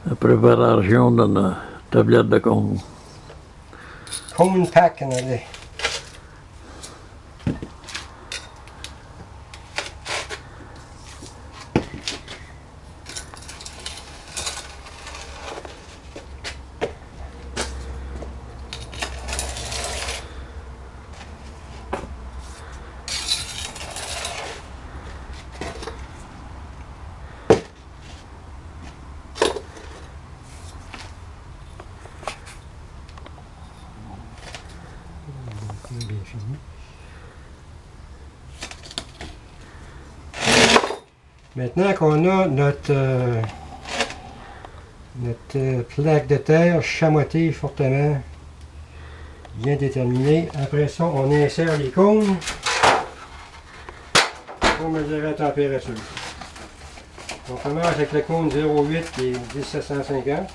La préparation d'une tablette de cône. Cone pack en anglais. Bien fini. Maintenant qu'on a notre plaque de terre chamottée fortement, bien déterminée, après ça, on insère les cônes pour mesurer la température. On commence avec le cône 0,8 qui est 1750.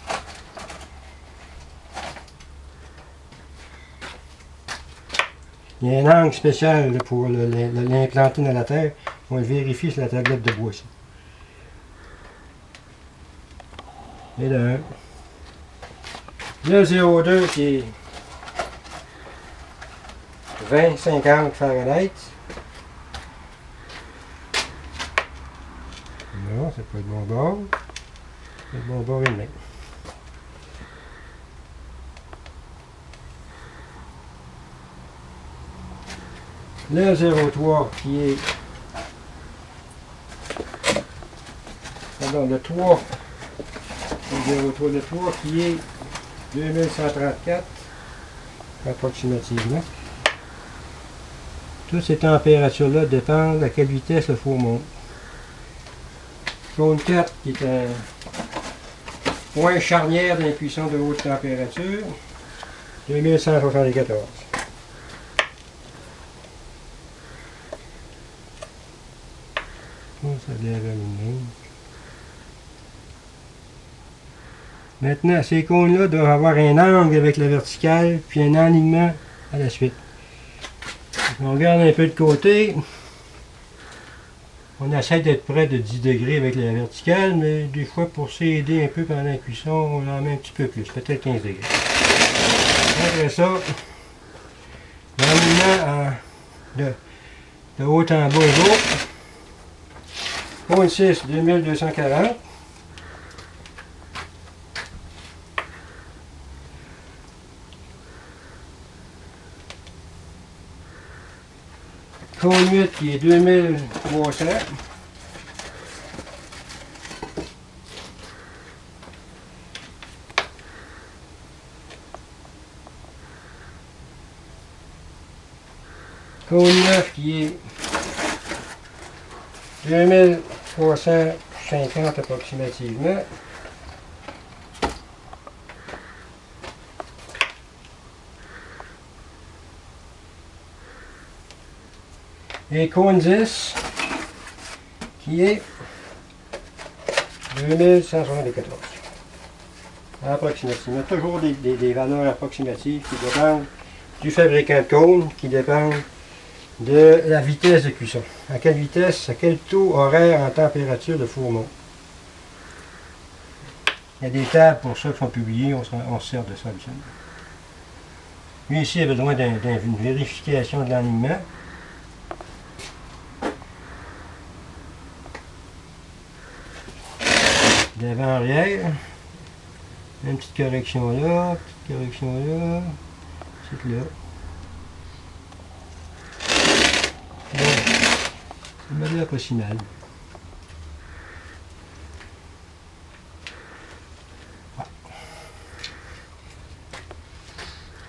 Il y a un angle spécial pour l'implanter dans la terre. On le vérifie sur la tablette de bois ici. Et le 0,2 qui est 20-50 Fahrenheit. Non, c'est pas le bon bord. C'est le bon bord et demi. Le 0,3 qui est... Pardon, le 3. Le 0,3, le 3 qui est 2134 approximativement. Toutes ces températures-là dépendent à quelle vitesse le four monte. Cône 4 qui est un point charnière d'une cuisson de haute température, 2174. Ça lève aluminium. Maintenant, ces cônes-là doivent avoir un angle avec la verticale, puis un alignement à la suite. On regarde un peu de côté. On essaie d'être près de 10 degrés avec la verticale, mais des fois, pour s'aider un peu pendant la cuisson, on en met un petit peu plus, peut-être 15 degrés. Après ça, l'alignement de haut en bas égaux. Cône 6, 2240. Cône 8 qui est 2300. Cône 9 qui est 2350 approximativement. Et cône 10 qui est 2174 approximativement. Toujours des valeurs approximatives qui dépendent du fabricant de cône, qui dépendent de la vitesse de cuisson. À quelle vitesse, à quel taux horaire en température de four monte. Il y a des tables pour ça qui sont publiées, on se sert de ça absolument. Lui ici a besoin d'une vérification de l'alignement. D'avant-arrière. Une petite correction là, petite correction là, petite là. Bon, ça m'a l'air pas si mal.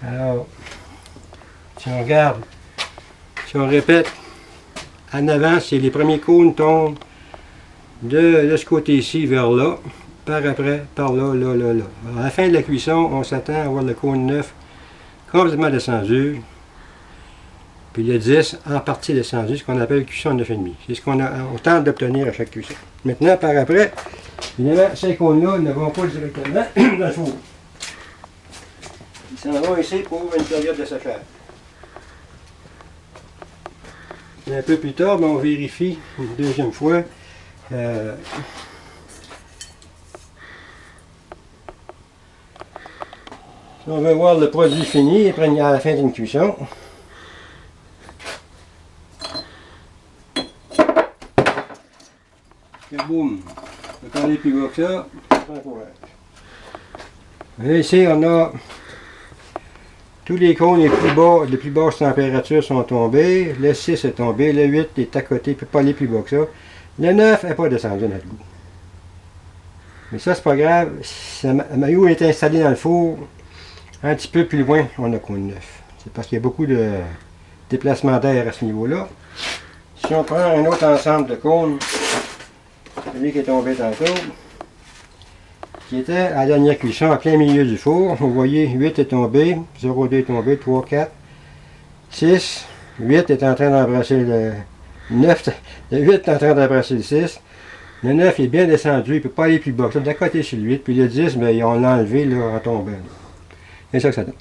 Alors, si on regarde, si on répète, en avant, c'est les premiers cônes tombent de ce côté-ci vers là, par après, par là, là, là, là. Alors, à la fin de la cuisson, on s'attend à avoir le cône 9 complètement descendu, puis le 10 en partie descendu, ce qu'on appelle cuisson 9,5. C'est ce qu'on tente d'obtenir à chaque cuisson. Maintenant, par après, évidemment, ces cônes-là ne vont pas directement dans le four. Ils s'en vont ici pour une période de séchage. Et un peu plus tard, on vérifie une deuxième fois Si on veut voir le produit fini après, à la fin d'une cuisson, et boum, on peut aller plus bas que ça, sans courage. Et ici, on a tous les cônes les plus basses températures sont tombés. Le 6 est tombé, le 8 est à côté, il ne peut pas aller plus bas que ça. Le 9 n'est pas descendu à notre goût. Mais ça, c'est pas grave. Le maillot est installé dans le four. Un petit peu plus loin, on a cône 9. C'est parce qu'il y a beaucoup de déplacement d'air à ce niveau-là. Si on prend un autre ensemble de cônes, celui qui est tombé tantôt, qui était à la dernière cuisson, en plein milieu du four. Vous voyez, 8 est tombé, 0,2 est tombé, 3, 4, 6, 8 est en train d'embrasser le 9, le 8 est en train d'embrasser le 6. Le 9 est bien descendu, il ne peut pas aller plus bas. D'à côté sur le 8, puis le 10, ben, on l'a enlevé là, en tombant. C'est ça que ça donne.